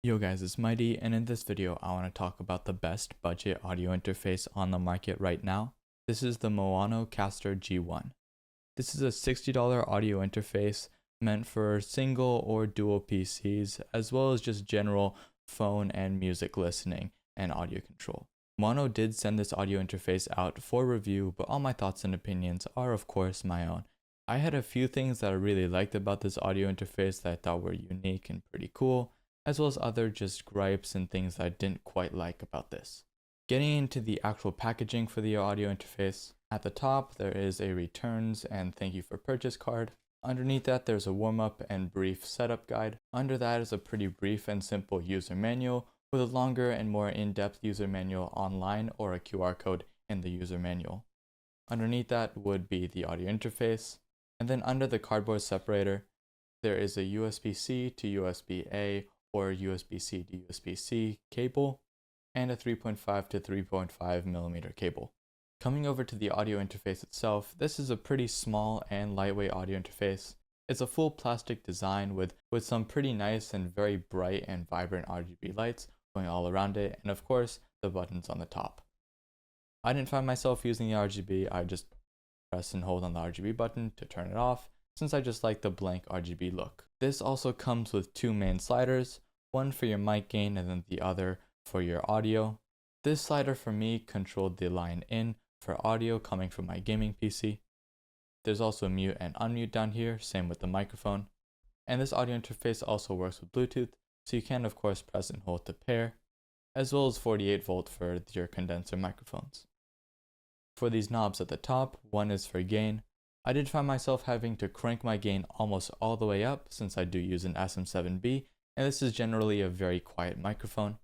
Yo guys, it's Mighty, and in this video I want to talk about the best budget audio interface on the market right now. This is the Maono Caster G1. This is a $60 audio interface meant for single or dual PCs, as well as just general phone and music listening and audio control. Maono did send this audio interface out for review, but all my thoughts and opinions are of course my own. I had a few things that I really liked about this audio interface that I thought were unique and pretty cool, as well as other just gripes and things that I didn't quite like about this. Getting into the actual packaging for the audio interface, at the top there is a returns and thank you for purchase card. Underneath that there's a warm-up and brief setup guide. Under that is a pretty brief and simple user manual with a longer and more in-depth user manual online or a QR code in the user manual. Underneath that would be the audio interface, and then under the cardboard separator there is a USB-C to USB-A or USB-C to USB-C cable, and a 3.5 to 3.5 millimeter cable. Coming over to the audio interface itself, this is a pretty small and lightweight audio interface. It's a full plastic design with some pretty nice and very bright and vibrant RGB lights going all around it, and of course the buttons on the top. I didn't find myself using the RGB, I just press and hold on the RGB button to turn it off, since I just like the blank RGB look. This also comes with two main sliders, one for your mic gain and then the other for your audio. This slider for me controlled the line in for audio coming from my gaming PC. There's also mute and unmute down here, same with the microphone. And this audio interface also works with Bluetooth, so you can of course press and hold to pair, as well as 48 volt for your condenser microphones. For these knobs at the top, one is for gain. I did find myself having to crank my gain almost all the way up since I do use an SM7B, and this is generally a very quiet microphone.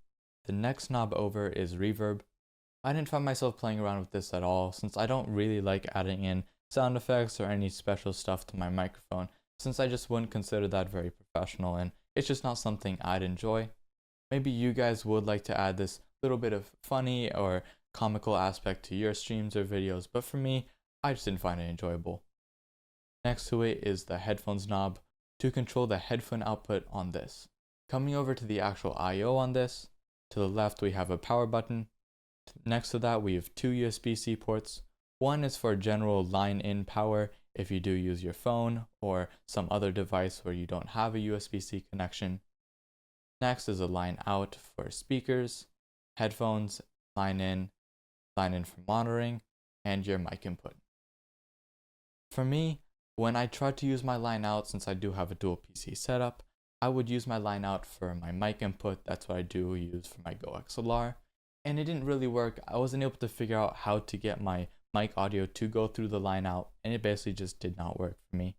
The next knob over is reverb. I didn't find myself playing around with this at all since I don't really like adding in sound effects or any special stuff to my microphone, since I just wouldn't consider that very professional and it's just not something I'd enjoy. Maybe you guys would like to add this little bit of funny or comical aspect to your streams or videos, but for me, I just didn't find it enjoyable. Next to it is the headphones knob to control the headphone output on this. Coming over to the actual I/O on this, to the left we have a power button. Next to that we have two USB-C ports. One is for general line in power if you do use your phone or some other device where you don't have a USB-C connection. Next is a line out for speakers, headphones, line in for monitoring, and your mic input. For me, when I tried to use my line out, since I do have a dual PC setup, I would use my line out for my mic input. That's what I do use for my Go XLR, and it didn't really work. I wasn't able to figure out how to get my mic audio to go through the line out, and it basically just did not work for me.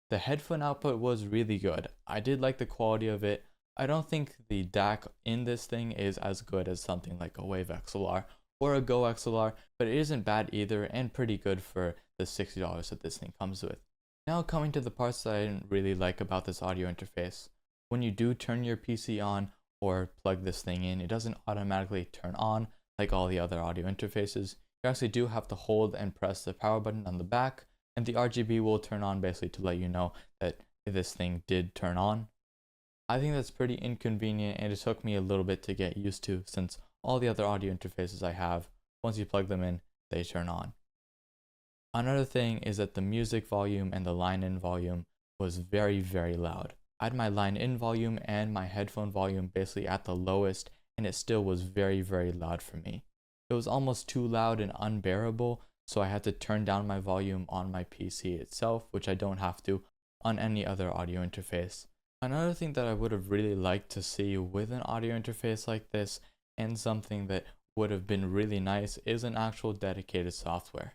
The headphone output was really good. I did like the quality of it. I don't think the DAC in this thing is as good as something like a Wave XLR or a Go XLR, but it isn't bad either and pretty good for the $60 that this thing comes with. Now coming to the parts that I didn't really like about this audio interface. When you do turn your PC on or plug this thing in, it doesn't automatically turn on like all the other audio interfaces. You actually do have to hold and press the power button on the back, and the RGB will turn on basically to let you know that this thing did turn on. I think that's pretty inconvenient, and it took me a little bit to get used to since all the other audio interfaces I have, once you plug them in, they turn on. Another thing is that the music volume and the line in volume was very, very loud. I had my line in volume and my headphone volume basically at the lowest, and it still was very, very loud for me. It was almost too loud and unbearable, so I had to turn down my volume on my PC itself, which I don't have to on any other audio interface. Another thing that I would have really liked to see with an audio interface like this, and something that would have been really nice, is an actual dedicated software.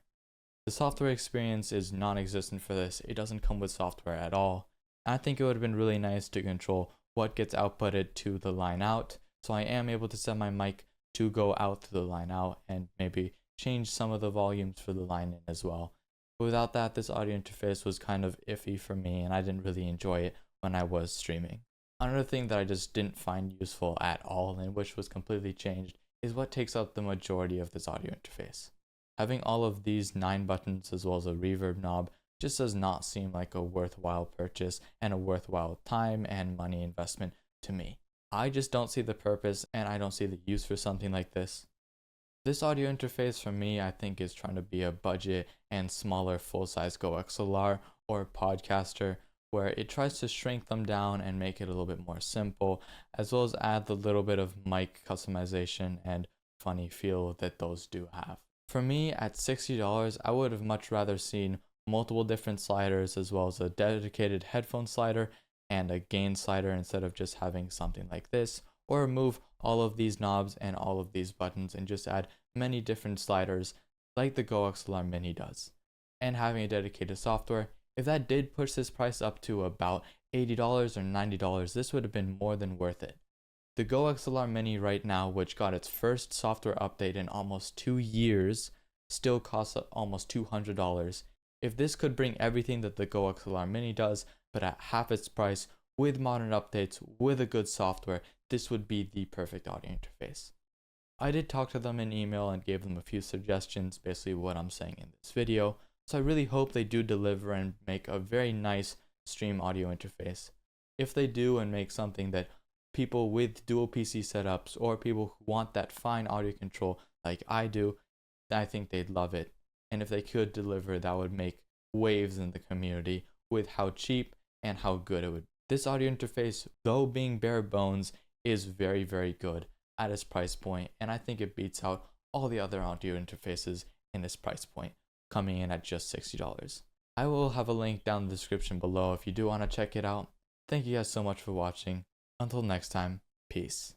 The software experience is non-existent for this. It doesn't come with software at all. I think it would have been really nice to control what gets outputted to the line out, so I am able to set my mic to go out to the line out and maybe change some of the volumes for the line in as well. But without that, this audio interface was kind of iffy for me, and I didn't really enjoy it when I was streaming. Another thing that I just didn't find useful at all and which was completely changed is what takes up the majority of this audio interface. Having all of these 9 buttons as well as a reverb knob just does not seem like a worthwhile purchase and a worthwhile time and money investment to me. I just don't see the purpose and I don't see the use for something like this. This audio interface for me, I think, is trying to be a budget and smaller full-size Go XLR or podcaster, where it tries to shrink them down and make it a little bit more simple, as well as add the little bit of mic customization and funny feel that those do have. For me, at $60, I would have much rather seen multiple different sliders, as well as a dedicated headphone slider and a gain slider, instead of just having something like this, or remove all of these knobs and all of these buttons and just add many different sliders like the Go XLR Mini does. And having a dedicated software, if that did push this price up to about $80 or $90, this would have been more than worth it. The Go XLR Mini right now, which got its first software update in almost 2 years, still costs almost $200. If this could bring everything that the Go XLR Mini does, but at half its price, with modern updates, with a good software, this would be the perfect audio interface. I did talk to them in email and gave them a few suggestions, basically what I'm saying in this video, so I really hope they do deliver and make a very nice stream audio interface. If they do and make something that people with dual PC setups or people who want that fine audio control like I do, I think they'd love it. And if they could deliver, that would make waves in the community with how cheap and how good it would be. This audio interface, though being bare bones, is very, very good at its price point, and I think it beats out all the other audio interfaces in this price point, coming in at just $60. I will have a link down in the description below if you do want to check it out. Thank you guys so much for watching. Until next time, peace.